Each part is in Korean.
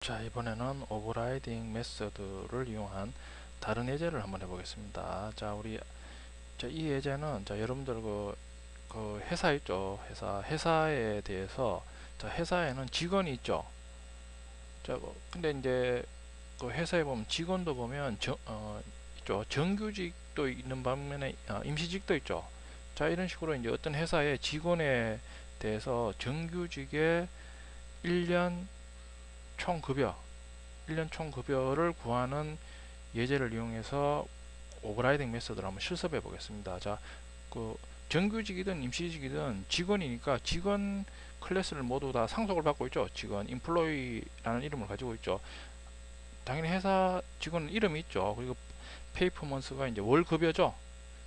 자, 이번에는 오버라이딩 메서드를 이용한 다른 예제를 한번 해보겠습니다. 자, 이 예제는, 여러분들 그 회사 있죠? 회사에 대해서, 회사에는 직원이 있죠? 근데 이제 그 회사에 보면 직원도 보면 있죠? 정규직도 있는 반면에 임시직도 있죠? 자, 이런 식으로 이제 어떤 회사의 직원에 대해서 정규직의 1년 총급여 1년 총급여를 구하는 예제를 이용해서 오버라이딩 메서드를 한번 실습해 보겠습니다. 자, 그 정규직이든 임시직이든 직원이니까 직원 클래스를 모두 다 상속을 받고 있죠. 직원, 인플로이라는 이름을 가지고 있죠. 당연히 회사 직원 이름이 있죠. 그리고 페이퍼먼스가 이제 월급여죠.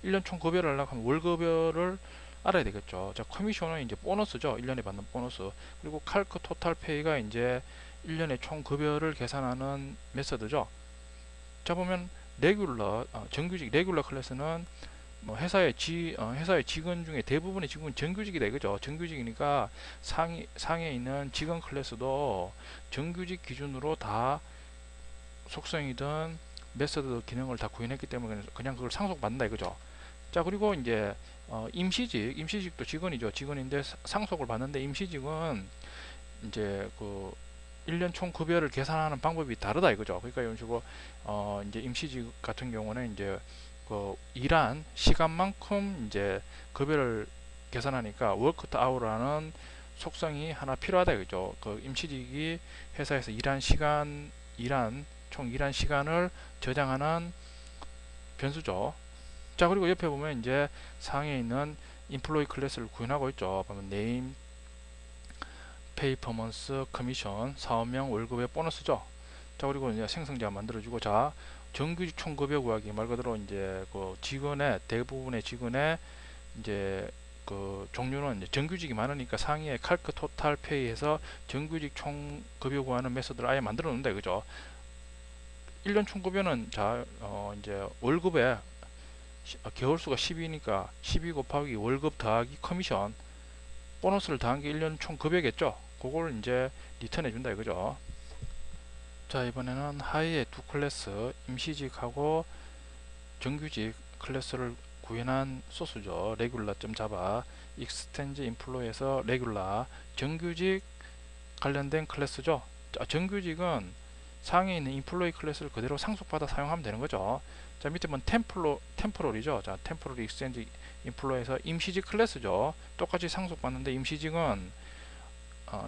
1년 총 급여를 하려고 하면 월급여를 알아야 되겠죠. 자, 커미션은 이제 보너스죠. 1년에 받는 보너스. 그리고 칼크 토탈 페이가 이제 1년의 총 급여를 계산하는 메서드죠. 자, 보면 정규직 레귤러 클래스는 뭐 회사의 직원 중에 대부분의 직원은 정규직이다 이거죠. 정규직이니까 상에 있는 직원 클래스도 정규직 기준으로 다 속성이든 메서드 기능을 다 구현했기 때문에 그냥 그걸 상속받는다 이거죠. 자, 그리고 이제 임시직도 직원이죠. 직원인데 상속을 받는데 임시직은 이제 그 1년 총 급여를 계산하는 방법이 다르다 이거죠. 그러니까 이런 식으로 이제 임시직 같은 경우는 이제 그 일한 시간만큼 이제 급여를 계산하니까 워크드 아워라는 속성이 하나 필요하다 이거죠. 그 임시직이 회사에서 총 일한 시간을 저장하는 변수죠. 자, 그리고 옆에 보면 이제 상에 있는 인플로이 클래스를 구현하고 있죠. 보면 네임, 페이퍼먼스, 커미션, 사업명, 월급의 보너스죠. 자, 그리고 이제 생성자 만들어주고, 자, 정규직 총급여 구하기 말 그대로 이제 그 대부분의 직원의 이제 그 종류는 이제 정규직이 많으니까 상위에 칼크 토탈 페이에서 정규직 총급여 구하는 메소드를 아예 만들어 놓는다 그죠. 1년 총급여는 이제 월급에 개월수가 10이니까 12 곱하기 월급 더하기 커미션 보너스를 더한 게 1년 총급여겠죠. 그걸 이제 리턴해 준다 이거죠. 자, 이번에는 하위의 두 클래스 임시직하고 정규직 클래스를 구현한 소스죠. 레귤라.자바 익스텐즈 인플로에서 레귤라 정규직 관련된 클래스죠. 자, 정규직은 상에 있는 인플로이 클래스를 그대로 상속받아 사용하면 되는 거죠. 자, 밑에 보면 템포럴이죠. 자, 템포럴 익스텐즈 인플로에서 임시직 클래스죠. 똑같이 상속받는데 임시직은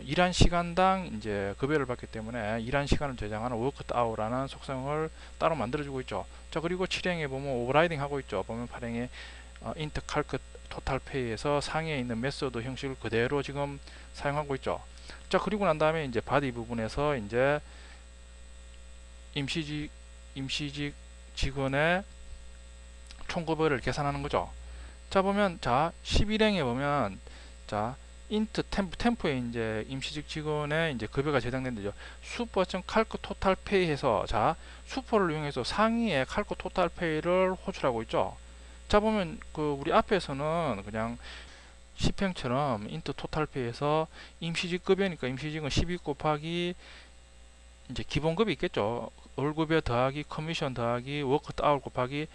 일한 시간당 이제 급여를 받기 때문에 일한 시간을 저장하는 워크드 아워라는 속성을 따로 만들어주고 있죠. 자, 그리고 7행에 보면 오버라이딩 하고 있죠. 보면 8행에 인트 칼크 토탈 페이에서 상위에 있는 메소드 형식을 그대로 지금 사용하고 있죠. 자, 그리고 난 다음에 이제 바디 부분에서 이제 임시직 직원의 총급여를 계산하는 거죠. 자, 보면 11행에 보면 자 인트 템포에 이제 임시직 직원의 이제 급여가 저장된대죠. 슈퍼.칼크 토탈 페이해서 슈퍼를 이용해서 상위의 칼크 토탈 페이를 호출하고 있죠. 자, 보면 그 우리 앞에서는 그냥 10행처럼 인트 토탈 페이에서 임시직 급여니까 임시직은 12 곱하기 이제 기본급이 있겠죠. 월급여 더하기 커미션 더하기 워크드 아워 곱하기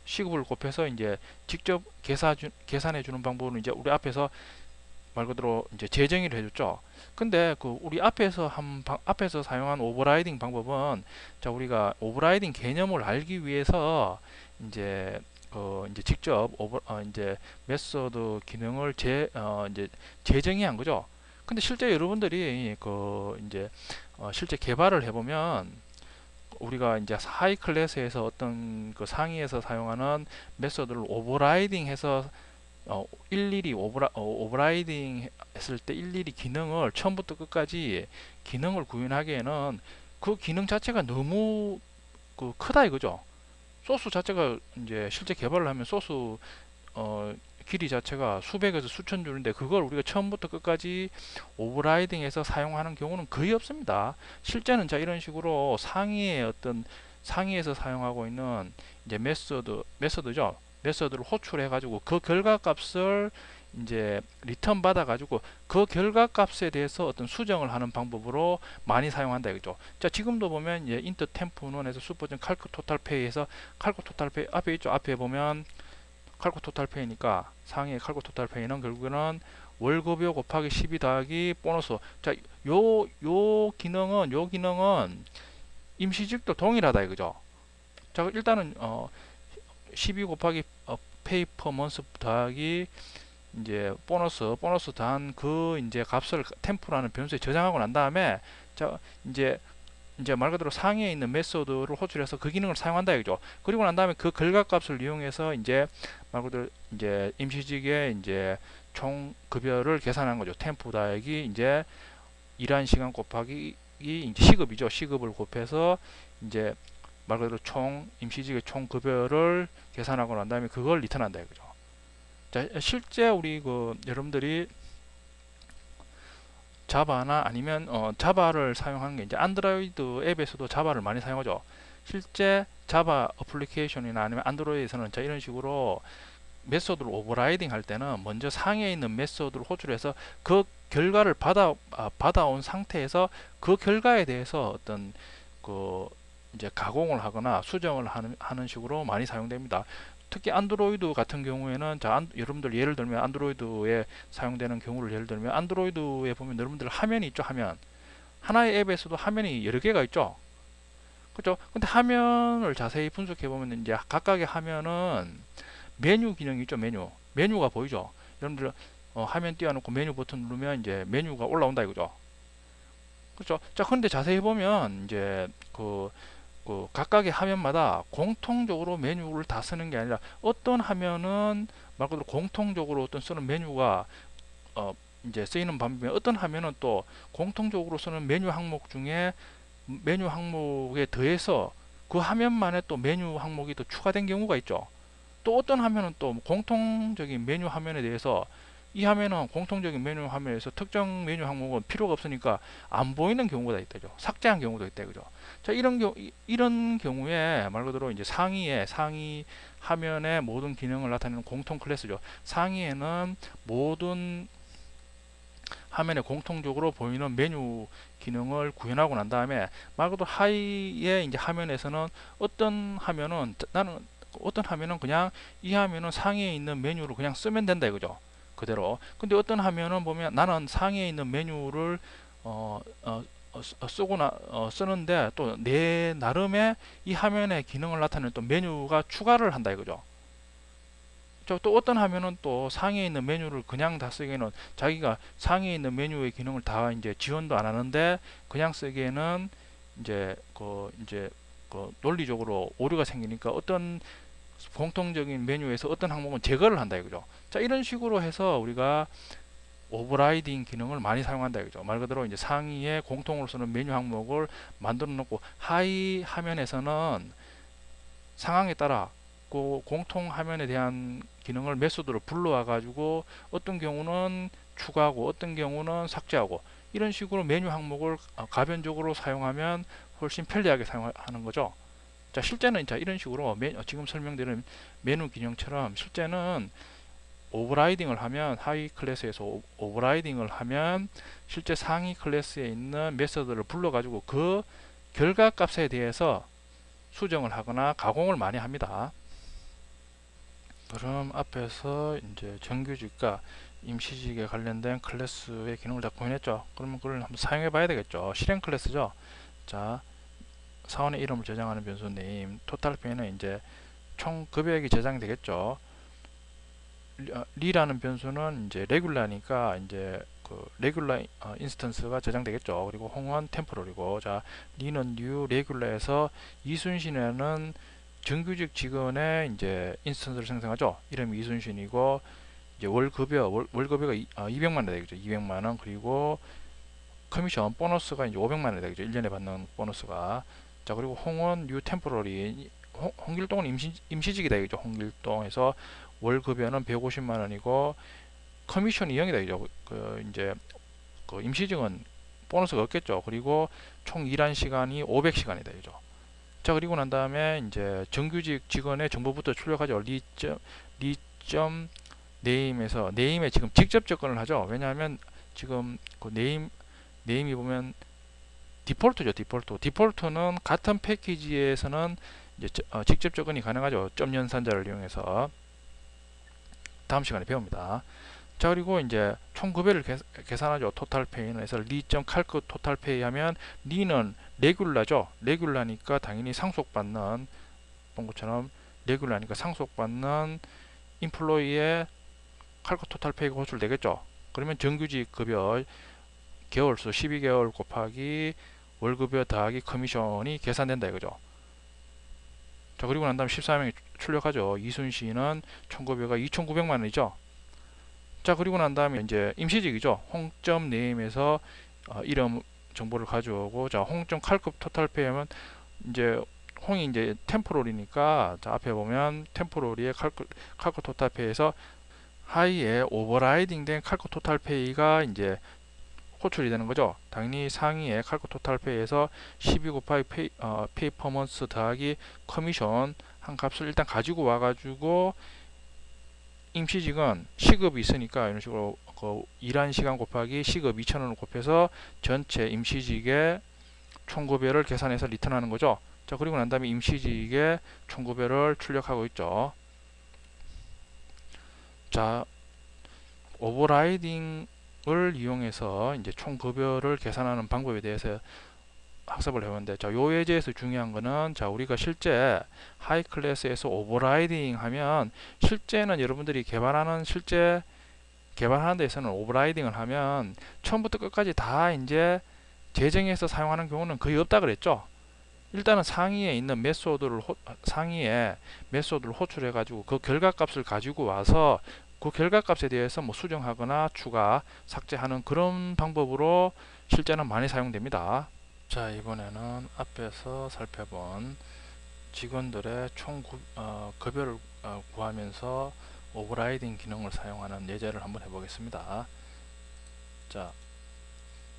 시급을 곱해서 이제 직접 계산해 주는 방법은 이제 우리 앞에서 말 그대로 이제 재정의를 해줬죠. 근데 그 우리 앞에서 사용한 오버라이딩 방법은 우리가 오버라이딩 개념을 알기 위해서 이제 직접 이제 메소드 기능을 이제 재정의한 거죠. 근데 실제 여러분들이 실제 개발을 해보면 우리가 이제 하이 클래스에서 어떤 그 상위에서 사용하는 메소드를 오버라이딩해서 일일이 오버라이딩 했을 때 일일이 기능을 처음부터 끝까지 기능을 구현하기에는 그 기능 자체가 너무 그 크다 이거죠. 소스 자체가 이제 실제 개발을 하면 소스 길이 자체가 수백에서 수천 줄인데 그걸 우리가 처음부터 끝까지 오버라이딩해서 사용하는 경우는 거의 없습니다. 실제는 이런 식으로 상위에서 사용하고 있는 이제 메서드죠. 메서드를 호출해 가지고 그 결과 값을 이제 리턴 받아 가지고 그 결과값에 대해서 어떤 수정을 하는 방법으로 많이 사용한다 이거죠. 자, 지금도 보면 이제 인터 템프론에서 슈퍼전 칼코 토탈 페이에서 칼코 토탈 페이 앞에 있죠. 앞에 보면 칼코 토탈 페이니까 상위의 칼코 토탈 페이는 결국에는 월급요 곱하기 12 더하기 보너스. 자, 요 기능은 임시직도 동일하다 이거죠. 자, 일단은 12 곱하기 페이 퍼 먼스 더하기 이제 보너스 더한 그 이제 값을 템프라는 변수에 저장하고 난 다음에, 자, 이제 말 그대로 상위에 있는 메소드를 호출해서 그 기능을 사용한다 이거죠. 그리고 난 다음에 그 결과값을 이용해서 이제 말 그대로 이제 임시직의 이제 총 급여를 계산한 거죠. 템프 더하기 이제 일한 시간 곱하기 이제 시급이죠. 시급을 곱해서 이제 말 그대로 총 임시직의 총 급여를 계산하고 난 다음에 그걸 리턴한다 이거죠. 자, 실제 우리 여러분들이 자바나 아니면 자바를 사용하는 게 이제 안드로이드 앱에서도 자바를 많이 사용하죠. 실제 자바 어플리케이션이나 아니면 안드로이드에서는 자, 이런 식으로 메소드를 오버라이딩 할 때는 먼저 상위에 있는 메소드를 호출해서 그 결과를 받아온 상태에서 그 결과에 대해서 어떤 그 이제 가공을 하거나 수정을 하는 식으로 많이 사용됩니다. 특히 안드로이드 같은 경우에는 자, 여러분들 예를 들면 안드로이드에 사용되는 경우를 예를 들면 안드로이드에 보면 여러분들 화면이 있죠. 화면. 하나의 앱에서도 화면이 여러 개가 있죠. 그렇죠? 근데 화면을 자세히 분석해 보면 이제 각각의 화면은 메뉴 기능이 있죠. 메뉴가 보이죠. 여러분들 화면 띄워놓고 메뉴 버튼 누르면 이제 메뉴가 올라온다 이거죠. 그렇죠? 자, 근데 자세히 보면 이제 그 각각의 화면마다 공통적으로 메뉴를 다 쓰는 게 아니라 어떤 화면은 말 그대로 공통적으로 어떤 쓰는 메뉴가 이제 쓰이는 반면에 어떤 화면은 또 공통적으로 쓰는 메뉴 항목 중에 메뉴 항목에 더해서 그 화면만에 또 메뉴 항목이 또 추가된 경우가 있죠. 또 어떤 화면은 또 공통적인 메뉴 화면에 대해서 이 화면은 공통적인 메뉴 화면에서 특정 메뉴 항목은 필요가 없으니까 안 보이는 경우가 있다죠. 삭제한 경우도 있다 그죠. 자, 이런 경우에 말 그대로 이제 상위 화면의 모든 기능을 나타내는 공통 클래스죠. 상위에는 모든 화면에 공통적으로 보이는 메뉴 기능을 구현하고 난 다음에 말 그대로 하위의 이제 화면에서는 어떤 화면은 그냥 이 화면은 상위에 있는 메뉴를 그냥 쓰면 된다 이거죠. 그대로. 근데 어떤 화면은 보면 나는 상위에 있는 메뉴를 쓰는데 또 내 나름의 이 화면의 기능을 나타내는 또 메뉴가 추가를 한다 이거죠. 또 어떤 화면은 또 상위에 있는 메뉴를 그냥 다 쓰기에는 자기가 상위에 있는 메뉴의 기능을 다 이제 지원도 안 하는데 그냥 쓰기에는 이제 논리적으로 오류가 생기니까 어떤 공통적인 메뉴에서 어떤 항목은 제거를 한다 이거죠. 자, 이런 식으로 해서 우리가 오버라이딩 기능을 많이 사용한다 이거죠. 말 그대로 이제 상위에 공통으로 쓰는 메뉴 항목을 만들어 놓고 하위 화면에서는 상황에 따라 그 공통 화면에 대한 기능을 메소드로 불러와 가지고 어떤 경우는 추가하고 어떤 경우는 삭제하고 이런 식으로 메뉴 항목을 가변적으로 사용하면 훨씬 편리하게 사용하는 거죠. 자, 실제는 자, 이런 식으로 지금 설명드린 메뉴 기능처럼 실제는 오버라이딩을 하면 하위 클래스에서 오버라이딩을 하면 실제 상위 클래스에 있는 메서드를 불러가지고 그 결과값에 대해서 수정을 하거나 가공을 많이 합니다. 그럼 앞에서 이제 정규직과 임시직에 관련된 클래스의 기능을 다 구현했죠. 그러면 그걸 한번 사용해 봐야 되겠죠. 실행 클래스죠. 자, 사원의 이름을 저장하는 변수 name, 토탈 페이는 이제 총 급여액이 저장되겠죠. 리라는 변수는 이제 레귤라니까 이제 그 레귤라 인스턴스가 저장되겠죠. 그리고 홍은 템포럴이고, 자, 리는 뉴 레귤라에서 이순신에는 정규직 직원의 이제 인스턴스를 생성하죠. 이름이 이순신이고 이제 월급여가 200만 원 되겠죠. 200만 원. 그리고 커미션 보너스가 이제 500만 원 되겠죠. 1년에 받는 보너스가. 자, 그리고 홍은 뉴 템포럴이 홍길동은 임시직이다 이거죠. 홍길동에서 월급여는 150만 원이고 커미션이 0이다 이죠. 이제 임시직은 보너스가 없겠죠. 그리고 총 일한 시간이 500시간이다 이죠. 자, 그리고 난 다음에 이제 정규직 직원의 정보부터 출력하죠. 네임에 지금 직접 접근을 하죠. 왜냐하면 지금 그 네임이 보면 디폴트죠. 디폴트는 같은 패키지에서는 이제 직접 접근이 가능하죠. 점 연산자를 이용해서. 다음 시간에 배웁니다. 자, 그리고 이제 총 급여를 계산하죠. 토탈 페이는 해서 리.칼크 토탈 페이 하면 리는 레귤라죠. 레귤라니까 당연히 상속받는 본 것처럼 레귤라니까 상속받는 인플로이의 칼크 토탈 페이가 호출되겠죠. 그러면 정규직 급여 개월수 12개월 곱하기 월급여 더하기 커미션이 계산된다 이거죠. 자, 그리고 난 다음에 14명이 출력하죠. 이순신은 총급여가 2,900만 원이죠. 자, 그리고 난 다음에 이제 임시직이죠. 홍점 네임에서 이름 정보를 가져오고, 자, 홍점 칼급 토탈페이 하면 이제 홍이 이제 템포럴이니까, 자, 앞에 보면 템포럴리의 칼급 토탈페이에서 하이에 오버라이딩 된 칼급 토탈페이가 이제 호출이 되는 거죠. 당연히 상위의 칼코 토탈페이에서 12 곱하기 페이퍼먼스 더하기 커미션 한 값을 일단 가지고 와가지고 임시직은 시급이 있으니까 이런 식으로 그 일한 시간 곱하기 시급 2,000원을 곱해서 전체 임시직의 총급여를 계산해서 리턴하는 거죠. 자, 그리고 난 다음에 임시직의 총급여를 출력하고 있죠. 자, 오버라이딩 을 이용해서 이제 총급여를 계산하는 방법에 대해서 학습을 해봤는데, 자, 요 예제에서 중요한 거는, 자, 우리가 실제 하이 클래스에서 오버라이딩 하면, 실제는 여러분들이 실제 개발하는 데에서는 오버라이딩을 하면 처음부터 끝까지 다 이제 재정해서 사용하는 경우는 거의 없다 그랬죠. 일단은 상위에 메소드를 호출해 가지고 그 결과값을 가지고 와서 그 결과값에 대해서 뭐 수정하거나 추가 삭제하는 그런 방법으로 실제는 많이 사용됩니다. 자, 이번에는 앞에서 살펴본 직원들의 급여를 구하면서 오버라이딩 기능을 사용하는 예제를 한번 해보겠습니다. 자,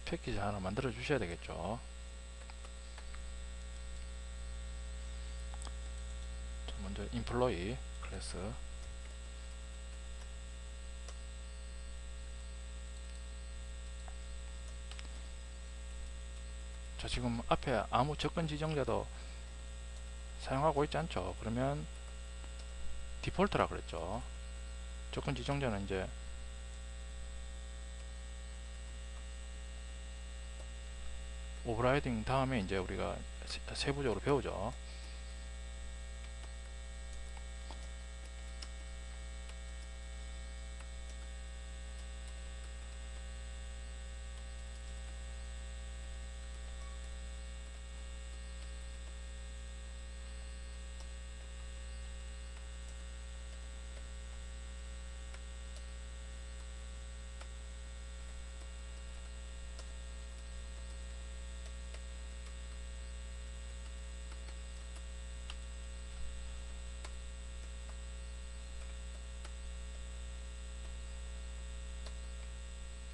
패키지 하나 만들어 주셔야 되겠죠. 자, 먼저 employee 클래스, 자, 지금 앞에 아무 접근 지정자도 사용하고 있지 않죠. 그러면 디폴트라 그랬죠. 접근 지정자는 이제 오버라이딩 다음에 이제 우리가 세부적으로 배우죠.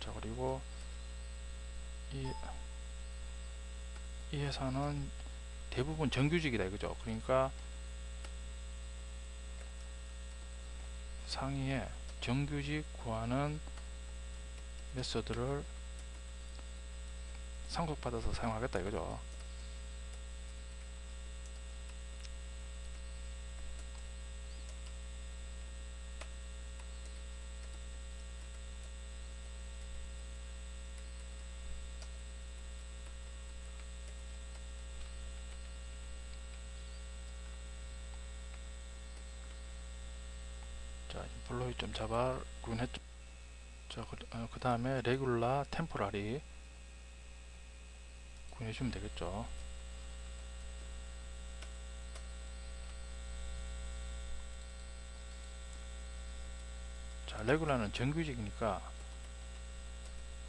자, 그리고 이, 이 회사는 대부분 정규직이다 이거죠. 그러니까 상위에 정규직 구하는 메소드를 상속받아서 사용하겠다 이거죠. 자, 인플로이 좀 자바 구현했죠. 자, 그 다음에 레귤라 템포라리 구현해주면 되겠죠. 자, 레귤라는 정규직이니까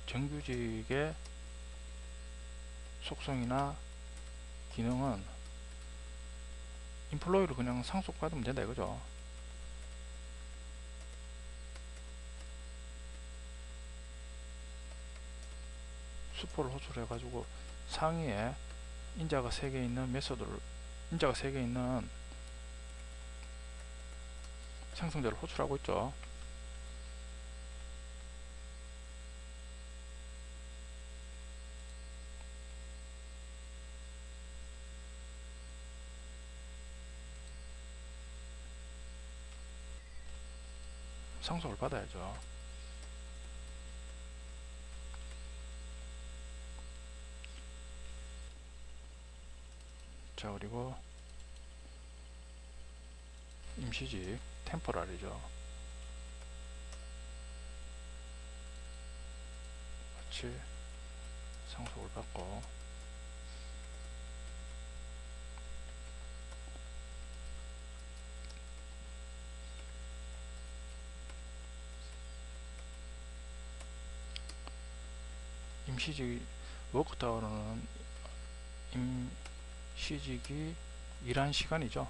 정규직의 속성이나 기능은 인플로이로 그냥 상속받으면 된다 이거죠. 수포를 호출해 가지고 상위에 인자가 3개 있는 인자가 3개 있는 생성자를 호출하고 있죠. 상속을 받아야죠. 자, 그리고 임시직 템포라리죠. 같이 상속을 받고, 임시직 워크타워는 임시직이 일한 시간이죠.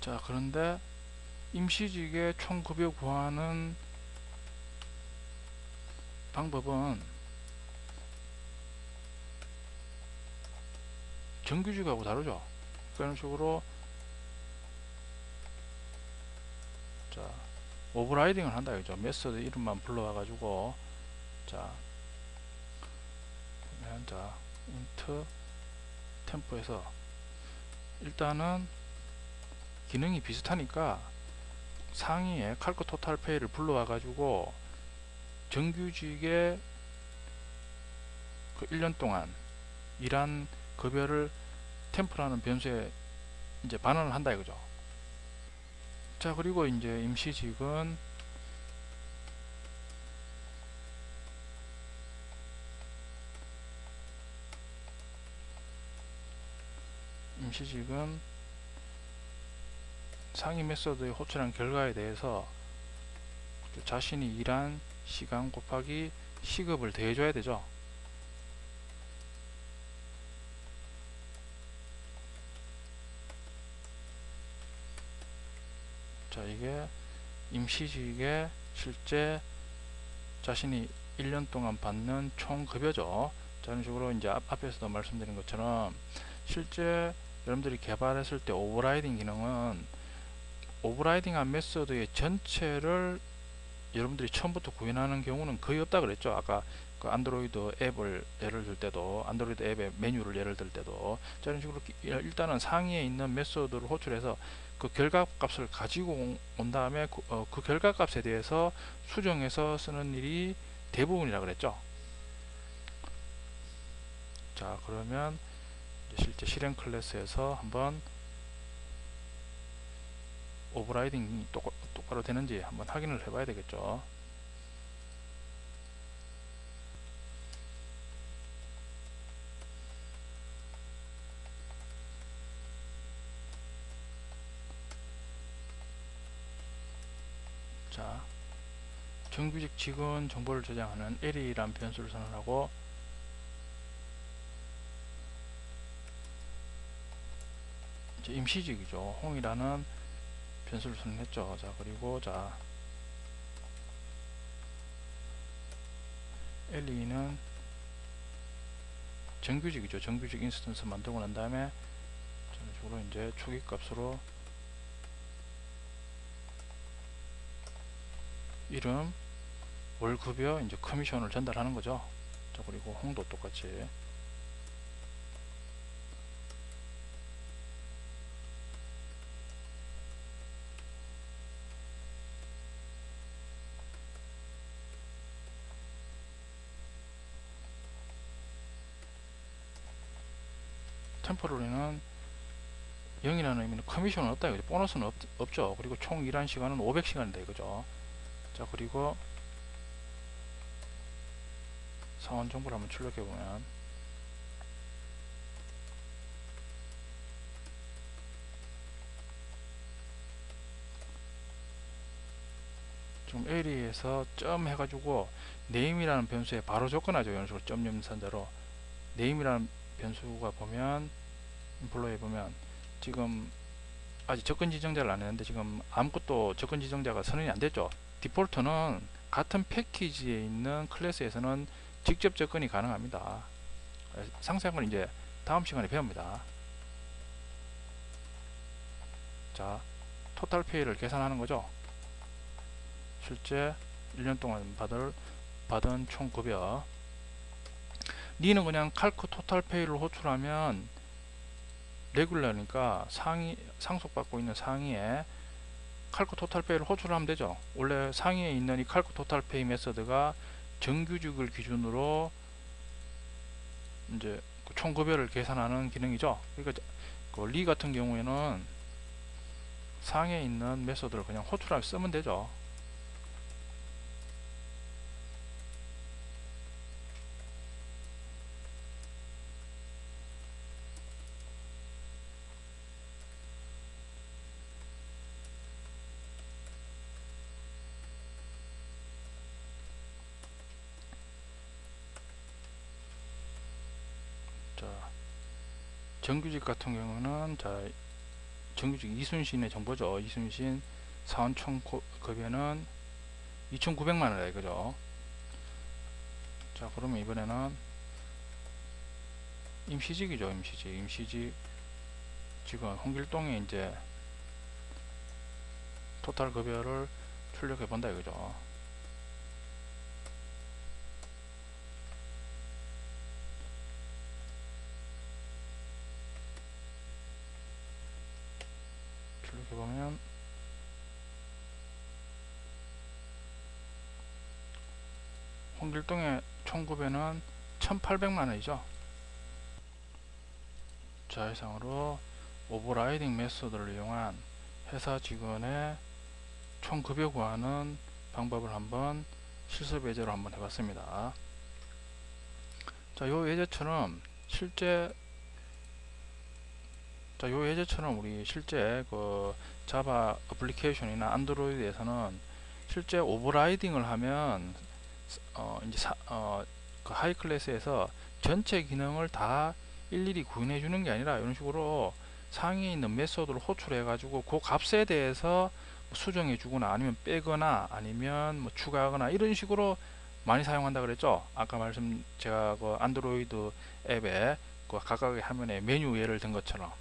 자, 그런데 임시직의 총급여 구하는 방법은 정규직하고 다르죠. 그런 식으로 자, 오버라이딩을 한다 이거죠. 메소드 이름만 불러와 가지고 자, 그러면 자, 인트 템포에서 일단은 기능이 비슷하니까 상위에 칼코 토탈 페이를 불러와 가지고 정규직의 그 1년 동안 일한 급여를 템포라는 변수에 이제 반환을 한다 이거죠. 자, 그리고 이제 임시직은 상위 메소드의 호출한 결과에 대해서 자신이 일한 시간 곱하기 시급을 더해줘야 되죠. 자, 이게 임시직의 실제 자신이 1년 동안 받는 총 급여죠. 자, 이런 식으로 이제 앞에서도 말씀드린 것처럼 실제 여러분들이 개발했을 때 오버라이딩 기능은 오버라이딩한 메소드의 전체를 여러분들이 처음부터 구현하는 경우는 거의 없다 그랬죠. 아까 그 안드로이드 앱을 예를 들 때도, 안드로이드 앱의 메뉴를 예를 들 때도, 자, 이런 식으로 일단은 상위에 있는 메소드를 호출해서 그 결과값을 가지고 온 다음에 그 결과값에 대해서 수정해서 쓰는 일이 대부분이라 그랬죠. 자, 그러면 실제 실행 클래스에서 한번 오버라이딩이 똑바로 되는지 한번 확인을 해봐야 되겠죠. 자, 정규직 직원 정보를 저장하는 L이란 변수를 선언하고, 이제 임시직이죠. 홍이라는 변수를 선언했죠. 자, 그리고 자, L는 정규직이죠. 정규직 인스턴스 만들고 난 다음에 저런 식으로 이제 초기 값으로 이름, 월급여, 이제 커미션을 전달하는 거죠. 자, 그리고 홍도 똑같이 템포러리는 0이라는 의미는 커미션은 없다 이거죠. 보너스는 없죠. 그리고 총 일한 시간은 500시간이다 이거죠. 자, 그리고 상원 정보를 한번 출력해 보면 지금 area에서 점 해가지고 name이라는 변수에 바로 접근하죠. 이런 식으로 점 연산자로 name이라는 변수가 보면 인플로에 보면 지금 아직 접근 지정자를 안 했는데 지금 아무것도 접근 지정자가 선언이 안 됐죠. 디폴트는 같은 패키지에 있는 클래스에서는 직접 접근이 가능합니다. 상세한 건 이제 다음 시간에 배웁니다. 자, 토탈 페이를 계산하는 거죠. 실제 1년 동안 받은 총 급여. 니는 그냥 칼크 토탈 페이를 호출하면 레귤러니까 상속받고 있는 상위에 칼크 토탈 페이를 호출하면 되죠. 원래 상위에 있는 이 칼크 토탈 페이 메서드가 정규직을 기준으로 이제 그 총 급여를 계산하는 기능이죠. 그러니까 그 리 같은 경우에는 상위에 있는 메서드를 그냥 호출하면 쓰면 되죠. 자, 정규직 같은 경우는 자, 정규직 이순신의 정보죠. 이순신 사원 총 급여는 2,900만원이다 이거죠. 자, 그러면 이번에는 임시직이죠. 임시직 직원 홍길동에 이제 토탈 급여를 출력해 본다 이거죠. 출력해 보면 홍길동의 총 급여는 1,800만원이죠. 자, 이상으로 오버라이딩 메소드를 이용한 회사 직원의 총 급여 구하는 방법을 한번 실습 예제로 한번 해봤습니다. 자, 요 예제처럼 우리 실제 그 자바 애플리케이션이나 안드로이드에서는 실제 오버라이딩을 하면 이제 그 하이 클래스에서 전체 기능을 다 일일이 구현해 주는 게 아니라 이런 식으로 상위에 있는 메소드를 호출해 가지고 그 값에 대해서 수정해 주거나 아니면 빼거나 아니면 뭐 추가하거나 이런 식으로 많이 사용한다 그랬죠. 아까 제가 그 안드로이드 앱에 그 각각의 화면에 메뉴 예를 든 것처럼